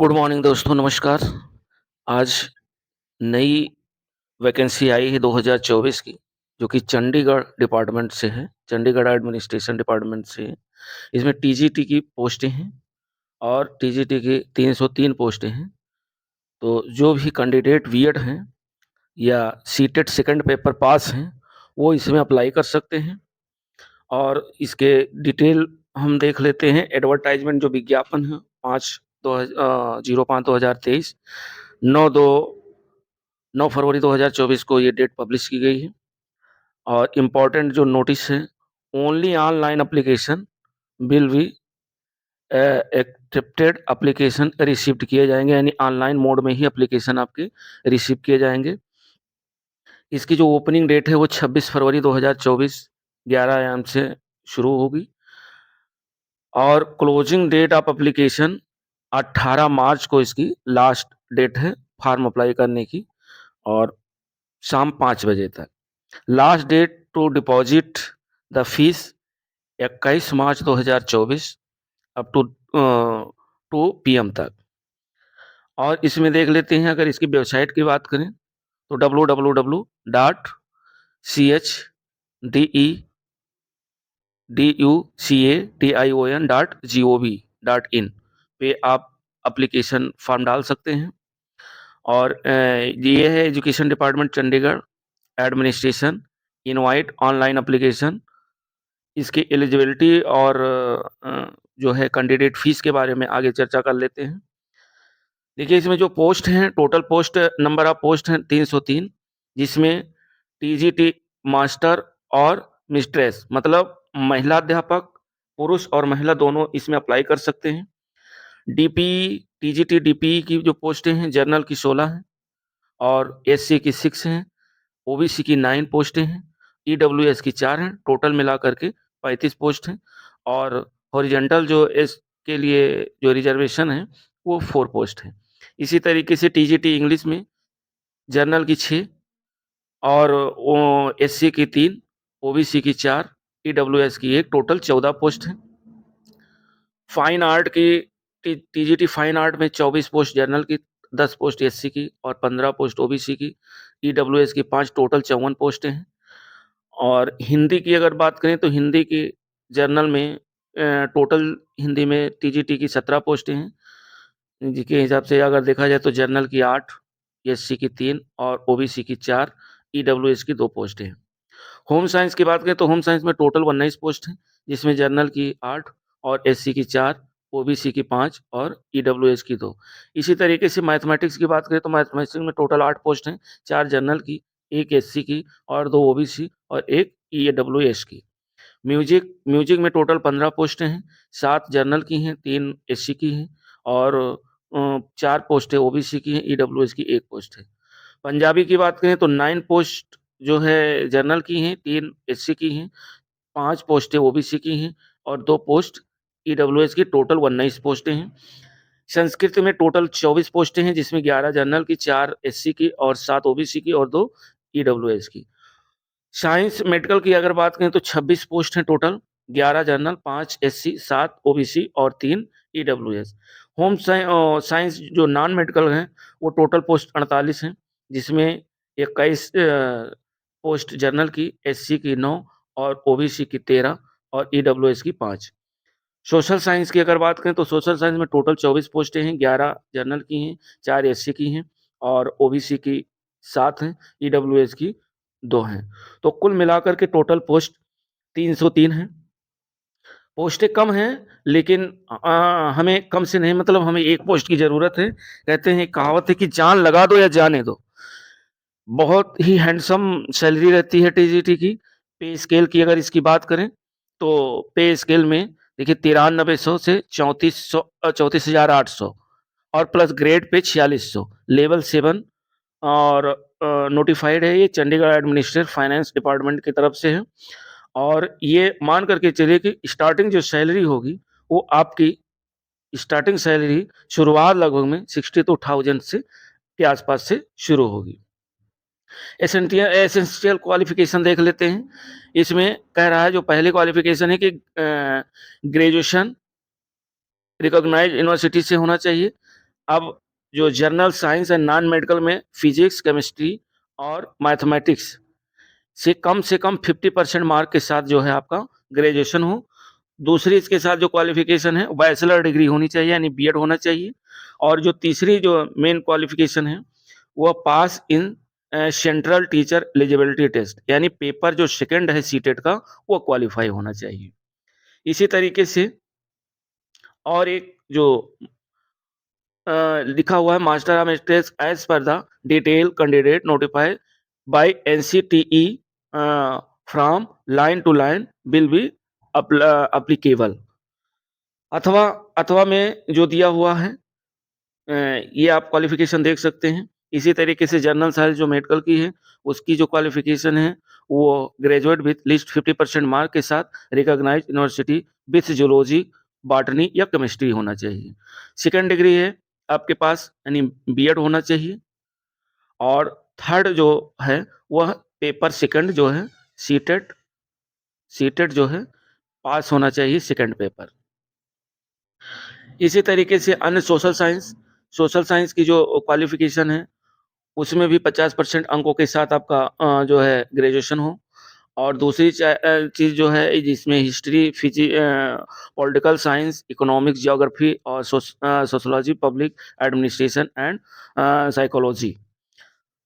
Good morning दोस्तों, नमस्कार। आज नई वैकेंसी आई है 2024 की, जो कि चंडीगढ़ डिपार्टमेंट से है, चंडीगढ़ एडमिनिस्ट्रेशन डिपार्टमेंट से है। इसमें टीजीटी की पोस्टें हैं और टीजीटी की 303 पोस्टें हैं। तो जो भी कैंडिडेट बीएड हैं या सीटेट सेकंड पेपर पास हैं, वो इसमें अप्लाई कर सकते हैं। और इसके डिटेल हम देख लेते हैं। एडवर्टाइजमेंट जो विज्ञापन है 05/2023 9 फरवरी 2024 को ये डेट पब्लिश की गई है। और इम्पोर्टेंट जो नोटिस है, only online application will be accepted, application received किए जाएंगे, यानी ऑनलाइन मोड में ही एप्लीकेशन आपके रिसीव किए जाएंगे। इसकी जो ओपनिंग डेट है वो 26 फरवरी 2024 11 AM से शुरू होगी और क्लोजिंग डेट ऑफ एप्लीकेशन 18 मार्च को इसकी लास्ट डेट है फॉर्म अप्लाई करने की, और शाम 5 बजे तक। Last date to deposit the fees 21 March 2024 up to 2 PM तक। और इसमें देख लेते हैं, अगर इसकी वेबसाइट की बात करें तो www.chucation.gov.in पे आप एप्लीकेशन फॉर्म डाल सकते हैं। और ये है education department Chandigarh administration invite online application. इसकी एलिजिबिलिटी और जो है कैंडिडेट फीस के बारे में आगे चर्चा कर लेते हैं। देखिए, इसमें जो पोस्ट हैं, total post number of post हैं 303, जिसमें टीजीटी मास्टर और मिस्ट्रेस, मतलब महिला अध्यापक, पुरुष और महिला दोनों इसमें अप्लाई कर सकते हैं। डीपीई टीजीटी डीपीई की जो पोस्टें हैं, जनरल की 16 हैं और एससी की 6 हैं, ओबीसी की 9 पोस्टें हैं, ईडब्ल्यूएस की 4 हैं, टोटल मिला करके 35 पोस्ट हैं। और हॉरिजॉन्टल जो एस के लिए जो रिजर्वेशन है वो 4 पोस्ट है। इसी तरीके से टीजीटी इंग्लिश में जनरल की 6 और एससी की 3, ओबीसी की 4, ईडब्ल्यूएस की 1, टोटल 14 पोस्ट हैं। फाइन आर्ट की टीजीटी फाइन आर्ट में 24 पोस्ट जनरल की, 10 पोस्ट एससी की और 15 पोस्ट ओबीसी की, ईडब्ल्यूएस की 5, टोटल 54 पोस्टें हैं। और हिंदी की अगर बात करें तो हिंदी की जर्नल में टोटल हिंदी में टीजीटी की 17 पोस्टें हैं, जिसके हिसाब से अगर देखा जाए तो जर्नल की 8, एससी की 3 और ओबीसी की 4, ईडब्ल्यूएस की 2 पोस्टें हैं। होम साइंस की बात करें तो होम साइंस में टोटल 19 पोस्ट हैं, जिसमें जर्नल की 8 और एससी की 4, ओबीसी की 5 और ईडब्ल्यूएस की 2। इसी तरीके से मैथमेटिक्स की बात करें तो मैथमेटिक्स में टोटल 8 पोस्ट हैं, 4 जनरल की, 1 एससी की और 2 ओबीसी और 1 ईडब्ल्यूएस की। म्यूजिक में टोटल 15 पोस्टें हैं, 7 जनरल की हैं, 3 एससी की हैं और 4 पोस्टें ओबीसी की हैं, ईडब्ल्यूएस की 1 पोस्ट है। पंजाबी की बात करें तो 9 पोस्ट जो है जनरल की हैं, 3 एससी की हैं, 5 पोस्टें ओबीसी की हैं और 2 पोस्ट ईडब्ल्यूएस की, टोटल 19 पोस्टें हैं। संस्कृत में टोटल 24 पोस्टें हैं, जिसमें 11 जनरल की, 4 एससी की और 7 ओबीसी की और 2 ईडब्ल्यूएस की। साइंस मेडिकल की अगर बात करें तो 26 पोस्ट हैं टोटल, 11 जनरल, 5 एससी, 7 ओबीसी और 3 ईडब्ल्यूएस। साइंस जो नॉन मेडिकल हैं वो टोटल पोस्ट 48 हैं, जिसमें 21 पोस्ट जनरल की, एससी की 9 और ओबीसी की 13 और ईडब्ल्यूएस की 5। सोशल साइंस की अगर बात करें तो सोशल साइंस में टोटल 24 पोस्टें हैं, 11 जनरल की हैं, 4 एससी की हैं और ओबीसी की 7 हैं, ईडब्ल्यूएस की 2 हैं। तो कुल मिलाकर के टोटल पोस्ट 303 हैं। पोस्टें कम हैं, लेकिन हमें कम से नहीं, मतलब हमें 1 पोस्ट की ज़रूरत है। कहते हैं, कहावत है कि जान लगा दो या जाने दो। बहुत ही हैंडसम सैलरी रहती है टीजीटी की। पे स्केल की अगर इसकी बात करें तो पे स्केल में देखिए 9300 से 34,800 और प्लस ग्रेड पे 4600, लेवल 7 और नोटिफाइड है ये चंडीगढ़ एडमिनिस्ट्रेटिव फाइनेंस डिपार्टमेंट की तरफ से है। और ये मान करके चलिए कि स्टार्टिंग जो सैलरी होगी वो आपकी स्टार्टिंग सैलरी शुरुआत लगभग में 62,000 से के आसपास से शुरू होगी। एसेंशियल क्वालिफिकेशन देख लेते हैं। इसमें कह रहा है जो पहली क्वालिफिकेशन है कि ग्रेजुएशन रिकॉग्नाइज्ड यूनिवर्सिटी से होना चाहिए। अब जो general science and non medical में फिजिक्स, केमिस्ट्री और मैथमेटिक्स से कम 50% मार्क के साथ जो है आपका ग्रेजुएशन हो। दूसरी इसके साथ जो क्वालिफिकेशन है बैचलर डिग्री होनी चाहिए, यानी बीएड होना चाहिए। और जो तीसरी जो मेन क्वालिफिकेशन है वो pass in central teacher eligibility test, यानी पेपर जो सेकंड है सीटेट का वो क्वालिफाई होना चाहिए। इसी तरीके से और एक जो लिखा हुआ है master of states as per the detail candidate notified by NCTE from line to line will be applicable. अथवा अथवा में जो दिया हुआ है ये आप क्वालिफिकेशन देख सकते हैं। इसी तरीके से जनरल साइंस जो मेडिकल की है उसकी जो क्वालिफिकेशन है वो ग्रेजुएट विथ लीस्ट 50% मार्क के साथ recognise university with zoology, botany या केमिस्ट्री होना चाहिए। सेकंड डिग्री है आपके पास, यानी बीएड होना चाहिए। और थर्ड जो है वह पेपर सेकंड जो है सीटेट सीटेट जो है पास होना चाहिए सेकंड पेपर। इसी तरीके से अन्य सोशल साइंस की जो क्वालिफिकेशन है उसमें भी 50% अंकों के साथ आपका जो है ग्रेजुएशन हो। और दूसरी चीज़ जो है जिसमें history, political science, economics, geography और sociology, public administration and psychology.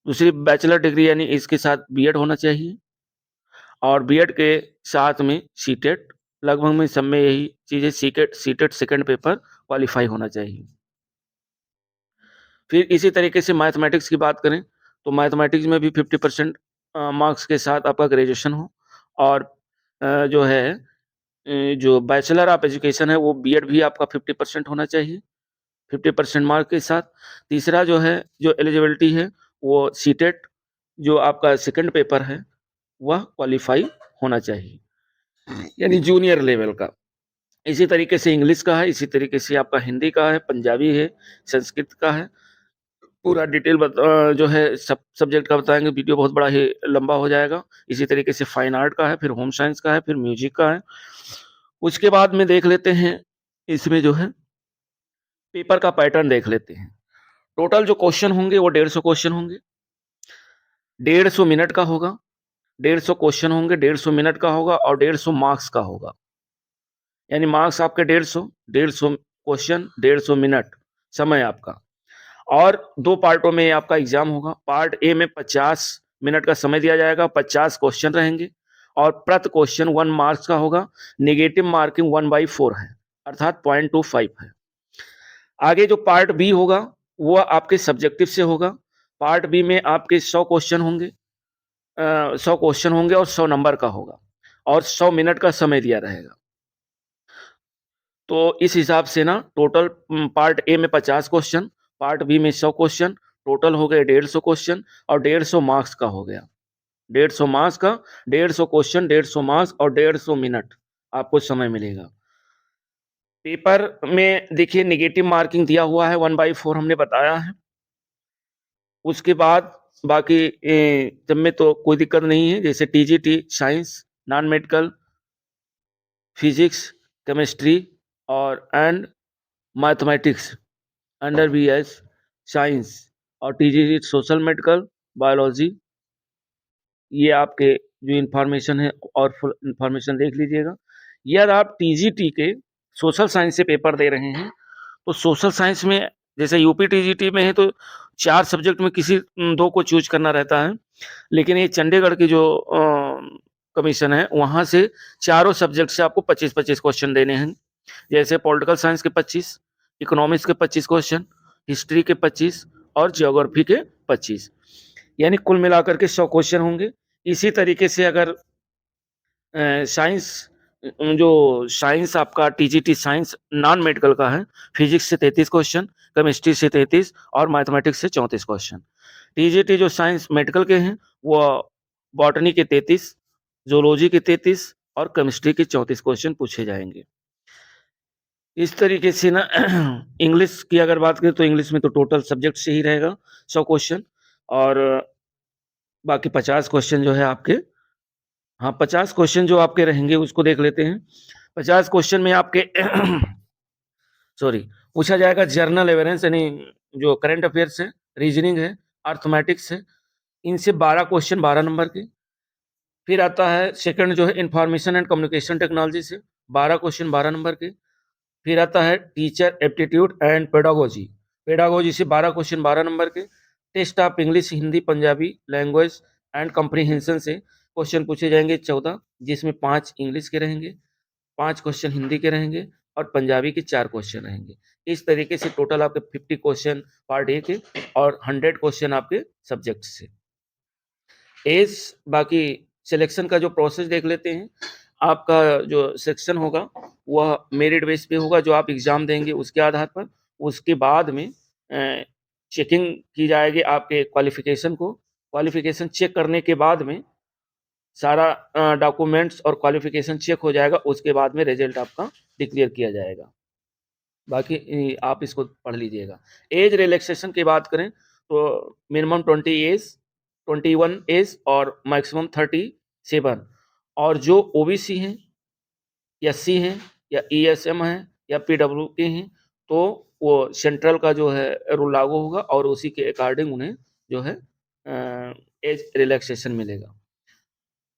दूसरी बैचलर डिग्री यानी इसके साथ बीएड होना चाहिए और बीएड के साथ में सीटेट, लगभग में सब में यही चीज़ें, सीटेट सेकंड पेपर क्वालिफाई होना चाहिए। फिर इसी तरीके से मैथमेटिक्स की बात करें तो मैथमेटिक्स में भी 50% मार्क्स के साथ आपका ग्रेजुएशन हो। और जो है जो बैचलर ऑफ एजुकेशन है वो बीएड भी आपका 50% होना चाहिए, 50% मार्क के साथ। तीसरा जो है जो एलिजिबिलिटी है वो सीटेट जो आपका सेकंड पेपर है वह क्वालिफाई होना चाहिए, यानी जूनियर लेवल का। इसी तरीके से इंग्लिश का है, इसी तरीके से आपका हिंदी का है, पंजाबी है, संस्कृत का है। पूरा डिटेल जो है सब सब्जेक्ट का बताएँगे, वीडियो बहुत बड़ा ही लंबा हो जाएगा। इसी तरीके से फाइन आर्ट का है, फिर होम साइंस का है, फिर म्यूज़िक का है। उसके बाद में देख लेते हैं इसमें जो है पेपर का पैटर्न देख लेते हैं। टोटल जो क्वेश्चन होंगे वो 150 क्वेश्चन होंगे। 150 मिनट का होगा, 150 क्वेश्चन होंगे, 150 मिनट का होगा और 150 मार्क्स का होगा। यानी मार्क्स आपके 150, 150 क्वेश्चन, 150 मिनट समय आपका। और 2 पार्टों में आपका एग्ज़ाम होगा। पार्ट ए में 50 मिनट का समय दिया जाएगा, 50 क्वेश्चन रहेंगे और प्रति क्वेश्चन 1 मार्क्स का होगा। नेगेटिव मार्किंग 1/4 है, अर्थात 0.25 है। आगे जो पार्ट बी होगा वो आपके सब्जेक्टिव से होगा। पार्ट बी में आपके 100 क्वेश्चन होंगे, 100 क्वेश्चन होंगे और 100 नंबर का होगा और 100 मिनट का समय दिया रहेगा। तो इस हिसाब से ना टोटल पार्ट ए में 50 क्वेश्चन, पार्ट बी में 100 क्वेश्चन, टोटल हो गए 150 क्वेश्चन और 150 मार्क्स का हो गया। 150 मार्क्स का, 150 क्वेश्चन, 150 मार्क्स और 150 मिनट आपको समय मिलेगा। पेपर में देखिए नेगेटिव मार्किंग दिया हुआ है 1/4 हमने बताया है। उसके बाद बाकी सब में तो कोई दिक्कत नहीं है, जैसे TGT, science, non medical, physics, chemistry और and mathematics under BS science और टीजीटी सोशल मेडिकल, बायोलॉजी। ये आपके जो इन्फॉर्मेशन है और फुल इन्फॉर्मेशन देख लीजिएगा। यदि आप टीजीटी के सोशल साइंस से पेपर दे रहे हैं तो सोशल साइंस में जैसे यूपी टीजीटी में है तो 4 सब्जेक्ट में किसी 2 को चूज़ करना रहता है। लेकिन ये चंडीगढ़ की जो कमीशन है वहाँ से चारों सब्जेक्ट से आपको 25-25 क्वेश्चन देने हैं। जैसे पॉलिटिकल साइंस के 25, इकोनॉमिक्स के 25 क्वेश्चन, हिस्ट्री के 25 और ज्योग्राफी के 25, यानी कुल मिलाकर के 100 क्वेश्चन होंगे। इसी तरीके से अगर साइंस जो साइंस आपका टीजीटी साइंस नॉन मेडिकल का है, फिजिक्स से 33 क्वेश्चन, केमिस्ट्री से 33 और मैथमेटिक्स से 34 क्वेश्चन। टीजीटी जो साइंस मेडिकल के हैं वो बॉटनी के 33, ज़ूलॉजी के 33 और केमिस्ट्री के 34 क्वेश्चन पूछे जाएँगे। इस तरीके से ना इंग्लिश की अगर बात करें तो इंग्लिश में तो टोटल सब्जेक्ट से ही रहेगा 100 क्वेश्चन और बाकी 50 क्वेश्चन जो है आपके, हाँ, 50 क्वेश्चन जो आपके रहेंगे उसको देख लेते हैं। 50 क्वेश्चन में आपके सॉरी पूछा जाएगा जनरल अवेयरनेस यानी जो करंट अफेयर्स है, रीजनिंग है, अर्थमेटिक्स है, इनसे 12 क्वेश्चन 12 नंबर के। फिर आता है सेकंड जो है इंफॉर्मेशन एंड कम्युनिकेशन टेक्नोलॉजी से 12 क्वेश्चन 12 नंबर के। फिर आता है teacher aptitude and pedagogy, pedagogy से 12 क्वेश्चन 12 नंबर के। Test of English, Hindi, Punjabi language and comprehension से क्वेश्चन पूछे जाएंगे 14, जिसमें 5 इंग्लिश के रहेंगे, 5 क्वेश्चन हिंदी के रहेंगे और पंजाबी के 4 क्वेश्चन रहेंगे। इस तरीके से टोटल आपके 50 क्वेश्चन पार्ट ए के और 100 क्वेश्चन आपके सब्जेक्ट से। एज बाकी सिलेक्शन का जो प्रोसेस देख लेते हैं। आपका जो सेक्शन होगा वह मेरिट बेस पे होगा, जो आप एग्जाम देंगे उसके आधार पर। उसके बाद में चेकिंग की जाएगी आपके क्वालिफिकेशन को। क्वालिफिकेशन चेक करने के बाद में सारा डॉक्यूमेंट्स और क्वालिफिकेशन चेक हो जाएगा, उसके बाद में रिजल्ट आपका डिक्लेयर किया जाएगा। बाकी आप इसको पढ़ लीजिएगा। एज रिलैक्सेशन की बात करें तो मिनिमम 21 एज और मैक्सिमम 37। और जो ओबीसी हैं, एससी हैं या ईएसएम हैं या पीडब्ल्यूडी हैं, तो वो सेंट्रल का जो है रूल लागू होगा और उसी के अकॉर्डिंग उन्हें जो है एज रिलैक्सेशन मिलेगा।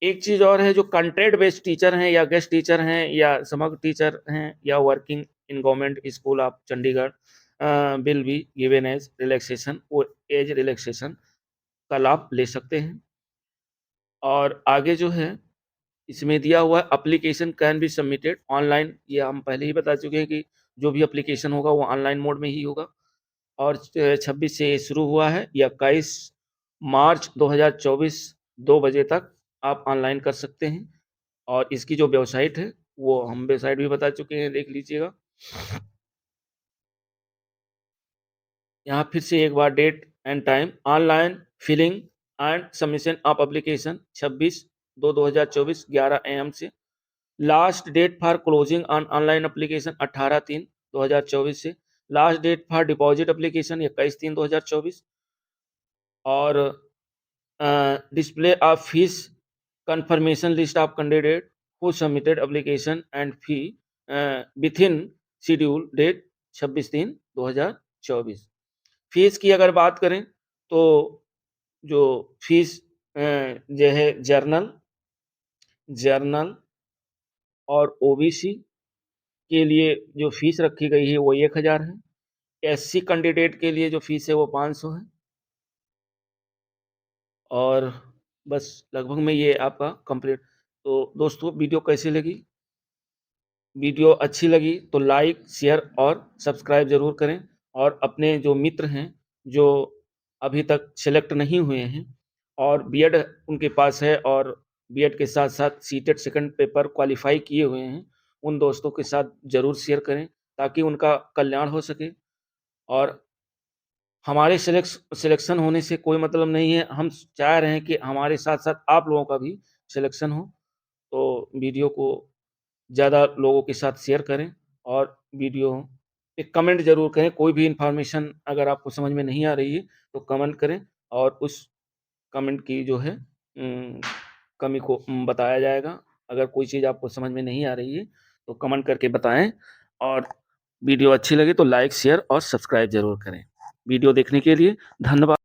एक चीज़ और है, जो कॉन्ट्रैक्ट बेस्ड टीचर हैं या गेस्ट टीचर हैं या समग्र टीचर हैं या working in government school of Chandigarh will be given age relaxation, वो एज रिलैक्सेशन का लाभ ले सकते हैं। और आगे जो है इसमें दिया हुआ है application can be submitted online, ये हम पहले ही बता चुके हैं कि जो भी एप्लीकेशन होगा वो ऑनलाइन मोड में ही होगा। और 26 से शुरू हुआ है, 21 मार्च 2024 2 बजे तक आप ऑनलाइन कर सकते हैं। और इसकी जो वेबसाइट है वो हम वेबसाइट भी बता चुके हैं, देख लीजिएगा। यहाँ फिर से एक बार date and time, online filling and submission of application 26/2/2024 11 AM से। Last date for closing on online application 18/3/2024 से। Last date for deposit application 21/3/2024। और display of fees confirmation list of candidate who submitted application and fee within schedule date 26/3/2024। Fees की अगर बात करें तो जो fees जो है जर्नल और ओबीसी के लिए जो फीस रखी गई है वो 1000 है। एससी कैंडिडेट के लिए जो फीस है वो 500 है। और बस लगभग में ये आपका कंप्लीट। तो दोस्तों वीडियो कैसी लगी? वीडियो अच्छी लगी तो लाइक, शेयर और सब्सक्राइब ज़रूर करें। और अपने जो मित्र हैं, जो अभी तक सेलेक्ट नहीं हुए हैं और बीएड उनके पास है और बीएड के साथ-साथ सीटेट सेकंड पेपर क्वालीफाई किए हुए हैं, उन दोस्तों के साथ ज़रूर शेयर करें ताकि उनका कल्याण हो सके। और हमारे सिलेक्शन होने से कोई मतलब नहीं है, हम चाह रहे हैं कि हमारे साथ-साथ आप लोगों का भी सिलेक्शन हो। तो वीडियो को ज़्यादा लोगों के साथ शेयर करें और वीडियो पे कमेंट ज़रूर करें। कोई भी इन्फॉर्मेशन अगर आपको समझ में नहीं आ रही है तो कमेंट करें और उस कमेंट की जो है कमी को बताया जाएगा। अगर कोई चीज़ आपको समझ में नहीं आ रही है तो कमेंट करके बताएँ। और वीडियो अच्छी लगी तो लाइक, शेयर और सब्सक्राइब ज़रूर करें। वीडियो देखने के लिए धन्यवाद।